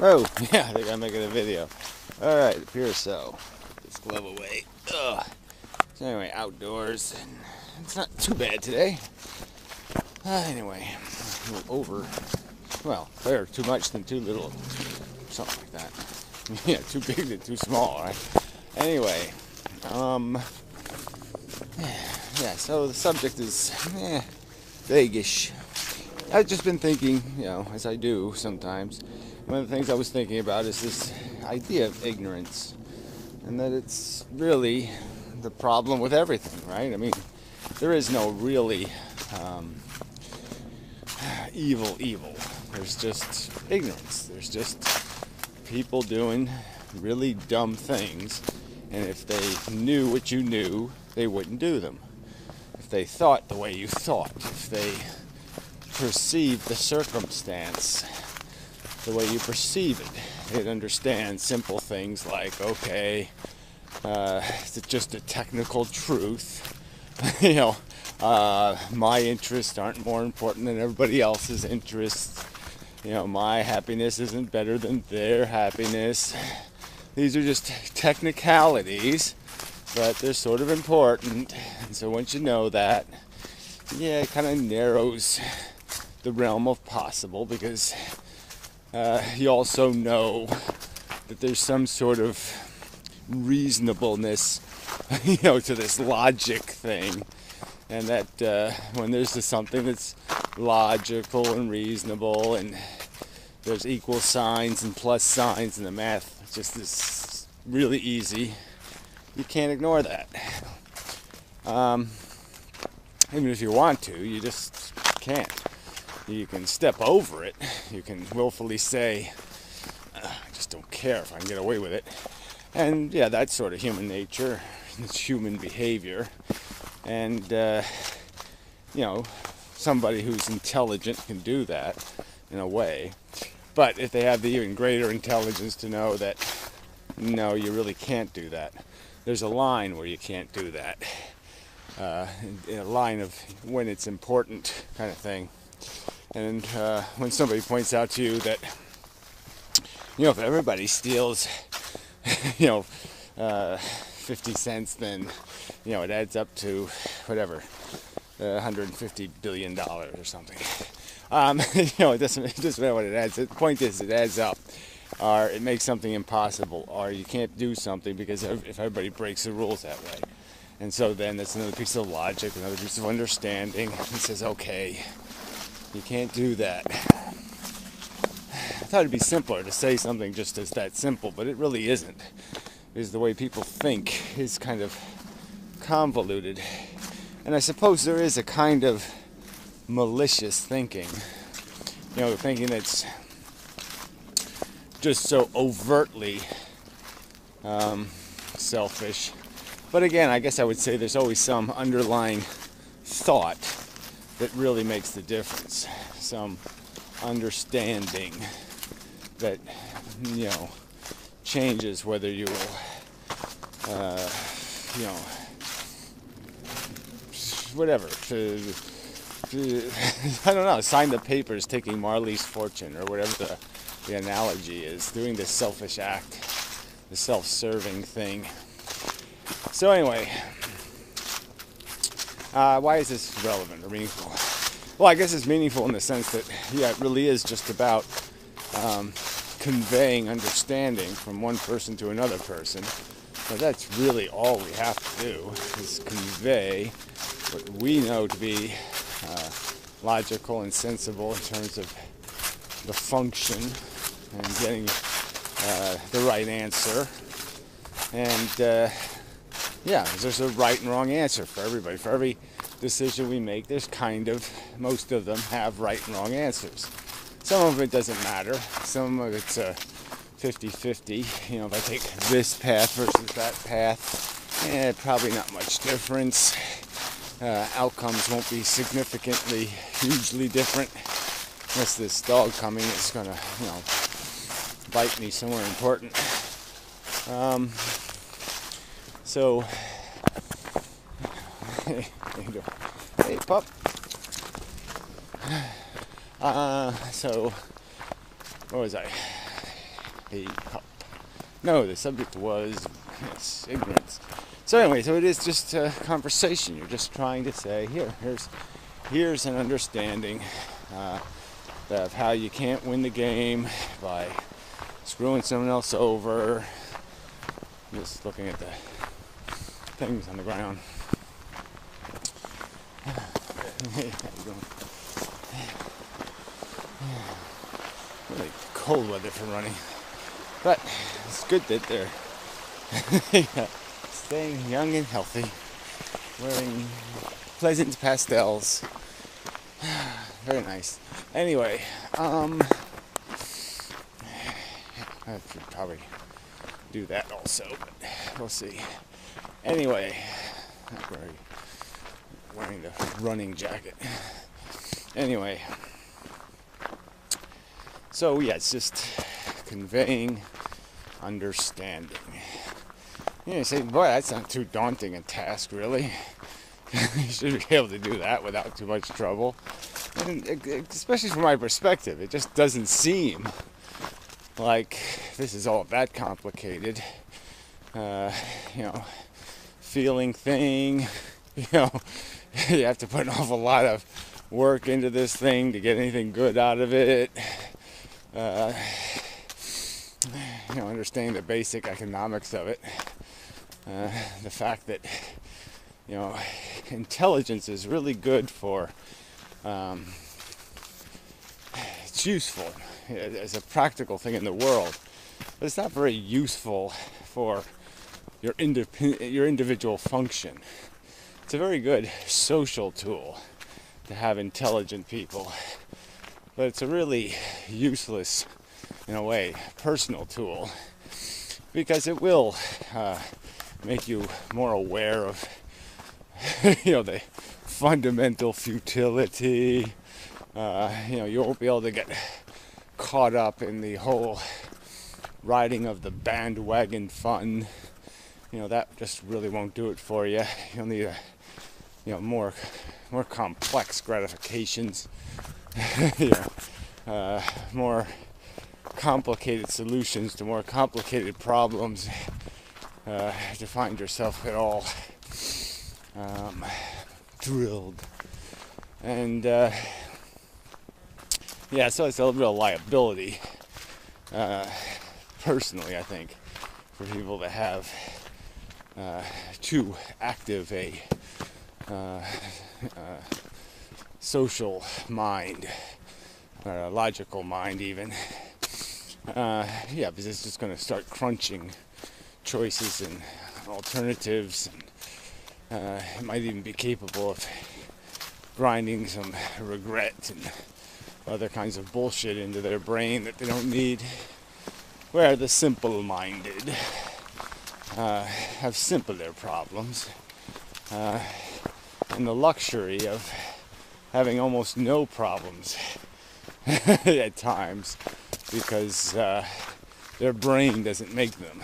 Oh, yeah, I think I'm making a video. Alright, it appears so. Put this glove away. Ugh. So anyway, outdoors. And it's not too bad today. Anyway, a little over. Well, better too much than too little. Something like that. Yeah, too big than too small, right? Anyway, yeah, so the subject is, vaguish. I've just been thinking, as I do sometimes, one of the things I was thinking about is this idea of ignorance. And that it's really the problem with everything, right? I mean, there is no really evil. There's just ignorance. There's just people doing really dumb things. And if they knew what you knew, they wouldn't do them. If they thought the way you thought, if they perceived the circumstance the way you perceive it, they'd understand simple things like, okay, it's just a technical truth. My interests aren't more important than everybody else's interests. My happiness isn't better than their happiness. These are just technicalities, but they're sort of important. And so once you know that, it kind of narrows the realm of possible, because you also know that there's some sort of reasonableness, to this logic thing. And that when there's just something that's logical and reasonable, and there's equal signs and plus signs, and the math just is really easy, you can't ignore that. Even if you want to, you just can't. You can step over it. You can willfully say, I just don't care if I can get away with it. And that's sort of human nature. It's human behavior. And, somebody who's intelligent can do that in a way. But if they have the even greater intelligence to know that, no, you really can't do that. There's a line where you can't do that. A line of when it's important kind of thing. And when somebody points out to you that, if everybody steals, 50 cents, then, it adds up to whatever, $150 billion or something. It doesn't matter what it adds. The point is, it adds up, or it makes something impossible, or you can't do something because if everybody breaks the rules that way. And so then that's another piece of logic, another piece of understanding. It says, okay, you can't do that. I thought it'd be simpler to say something just as that simple, but it really isn't. Because the way people think is kind of convoluted. And I suppose there is a kind of malicious thinking. Thinking that's just so overtly selfish. But again, I guess I would say there's always some underlying thought that really makes the difference. Some understanding that, changes whether you will, whatever, I don't know, sign the papers taking Marley's fortune, or whatever the analogy is, doing this selfish act, the self-serving thing. So anyway, why is this relevant or meaningful? Well, I guess it's meaningful in the sense that, it really is just about conveying understanding from one person to another person. But that's really all we have to do, is convey what we know to be logical and sensible in terms of the function and getting the right answer. And there's a right and wrong answer for everybody. For every decision we make, most of them have right and wrong answers. Some of it doesn't matter. Some of it's 50-50. If I take this path versus that path, probably not much difference. Outcomes won't be significantly, hugely different. Unless this dog coming is going to, bite me somewhere important. So, hey pup. So, what was I? a cup. No, the subject was, yes, ignorance. So anyway, so it is just a conversation. You're just trying to say, here's an understanding of how you can't win the game by screwing someone else over. I'm just looking at the things on the ground. Hey, how you doing? Really cold weather for running, but it's good that they're staying young and healthy, wearing pleasant pastels. Very nice. Anyway, I should probably do that also, but we'll see. Anyway, not wearing the running jacket. Anyway, so yeah, it's just conveying understanding. You say, boy, that's not too daunting a task, really. You should be able to do that without too much trouble. And especially from my perspective, it just doesn't seem like this is all that complicated. Feeling thing, you have to put an awful lot of work into this thing to get anything good out of it. Understanding the basic economics of it. The fact that, intelligence is really good for, it's useful as a practical thing in the world, but it's not very useful for your individual function. It's a very good social tool to have intelligent people, but it's a really useless, in a way, personal tool, because it will make you more aware of the fundamental futility. You won't be able to get caught up in the whole riding of the bandwagon fun. That just really won't do it for you. You'll need more complex gratifications. More complicated solutions to more complicated problems to find yourself at all thrilled. And so it's a real liability, personally, I think, for people to have too active a social mind, or a logical mind even. Because it's just going to start crunching choices and alternatives, and it might even be capable of grinding some regret and other kinds of bullshit into their brain that they don't need. Where the simple-minded have simpler problems, and the luxury of having almost no problems at times, because their brain doesn't make them.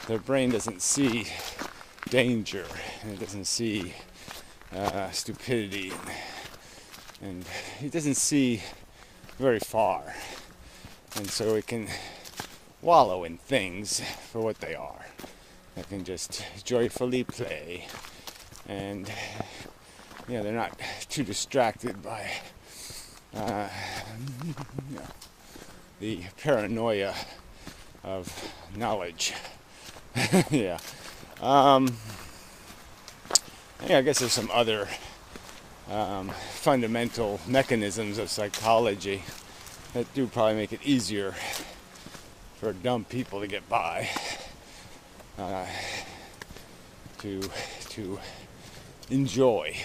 Their brain doesn't see danger, and it doesn't see stupidity, and it doesn't see very far, and so it can wallow in things for what they are. It can just joyfully play, and they're not too distracted by the paranoia of knowledge. I guess there's some other fundamental mechanisms of psychology that do probably make it easier for dumb people to get by, to enjoy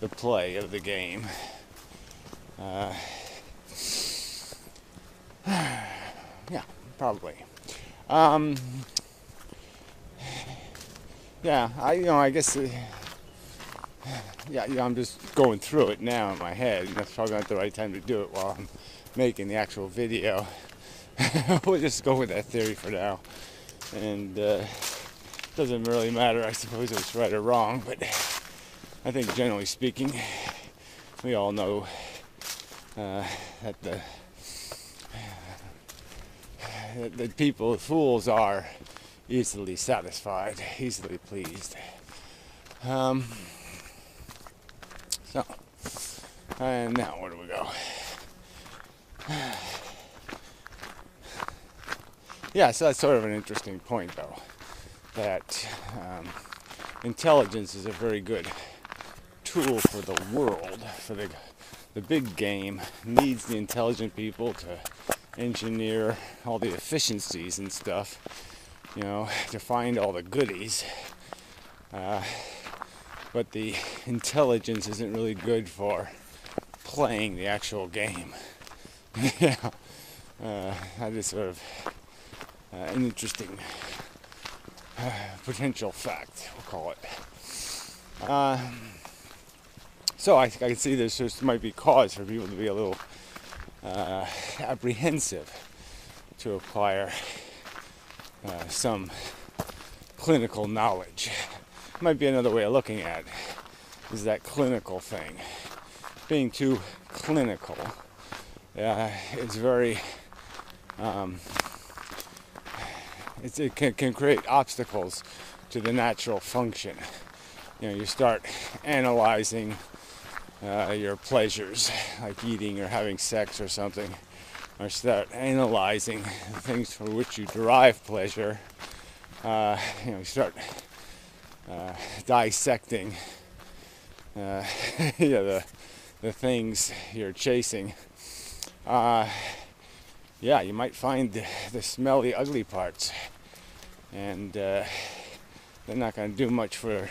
the play of the game. Probably. I guess. I'm just going through it now in my head. That's probably not the right time to do it while I'm making the actual video. We'll just go with that theory for now. And doesn't really matter, I suppose, if it's right or wrong, but I think generally speaking, we all know that that people, fools are easily satisfied, easily pleased. So, and now where do we go? Yeah, so that's sort of an interesting point, though, that intelligence is a very good tool for the world, for the big game. Needs the intelligent people to engineer all the efficiencies and stuff, you know, to find all the goodies. But the intelligence isn't really good for playing the actual game. Yeah, that is sort of an interesting potential fact, we'll call it. So I can see this might be cause for people to be a little apprehensive to acquire some clinical knowledge. Might be another way of looking at it, is that clinical thing. Being too clinical is very, it can create obstacles to the natural function. You know, you start analyzing your pleasures, like eating or having sex or something, or start analyzing the things for which you derive pleasure. You start dissecting the things you're chasing. You might find the smelly, ugly parts, and they're not going to do much for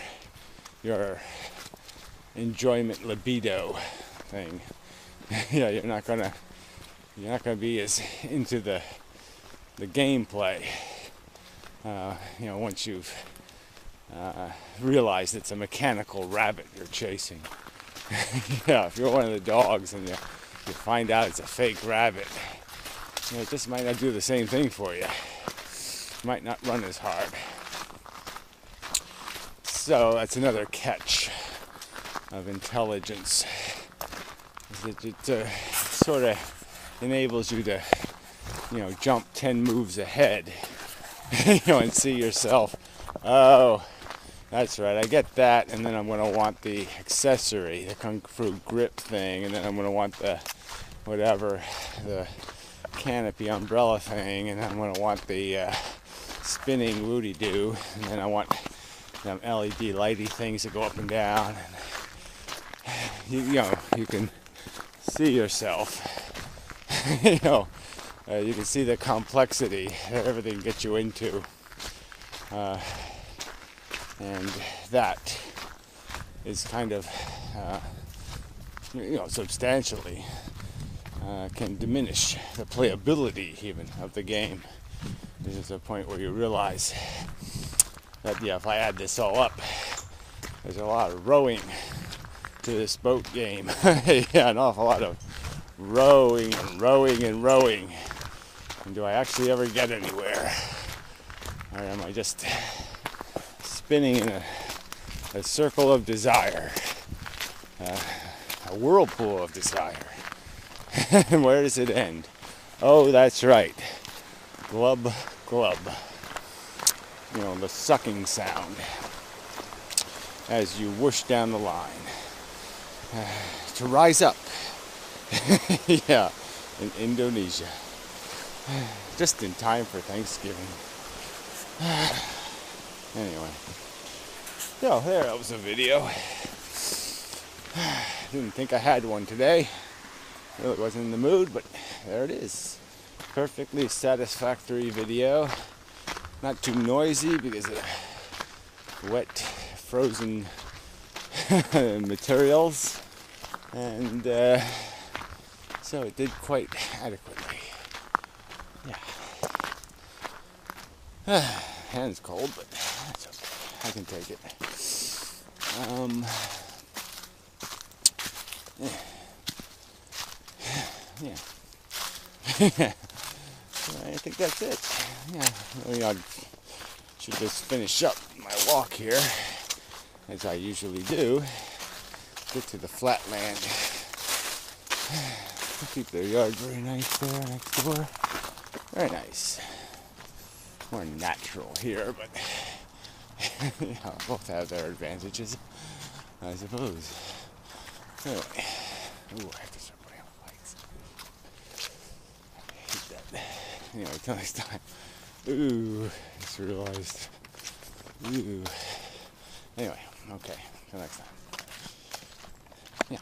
your enjoyment libido thing. You're not gonna be as into the gameplay. Once you've realized it's a mechanical rabbit you're chasing. If you're one of the dogs and you find out it's a fake rabbit, it just might not do the same thing for you. Might not run as hard. So that's another catch of intelligence. It sort of enables you to, jump 10 moves ahead, and see yourself, oh, that's right, I get that, and then I'm going to want the accessory, the Kung Fu grip thing, and then I'm going to want the canopy umbrella thing, and I'm going to want the spinning woody-doo, and then I want them LED lighty things that go up and down. And, you can see yourself. You can see the complexity that everything gets you into. And that is kind of, substantially can diminish the playability even of the game. This is a point where you realize that, if I add this all up, there's a lot of rowing to this boat game. An awful lot of rowing and rowing and rowing. And do I actually ever get anywhere? Or am I just spinning in a circle of desire? A whirlpool of desire. And where does it end? Oh, that's right. Glub, glub. The sucking sound as you whoosh down the line. To rise up. In Indonesia. Just in time for Thanksgiving. Anyway. So, there was a video. Didn't think I had one today. Really wasn't in the mood, but there it is. Perfectly satisfactory video. Not too noisy because of wet, frozen materials. And so it did quite adequately. Yeah. Hand's cold, but that's okay. I can take it. Yeah. I think that's it. I should just finish up my walk here, as I usually do. Get to the flatland. Keep their yard very nice there next door. Very nice. more natural here, but yeah, both have their advantages, I suppose. Anyway, ooh, I have to start putting on lights. I hate that. Anyway, till next time. Ooh, just realized. Ooh. Anyway, okay, till next time. Yeah.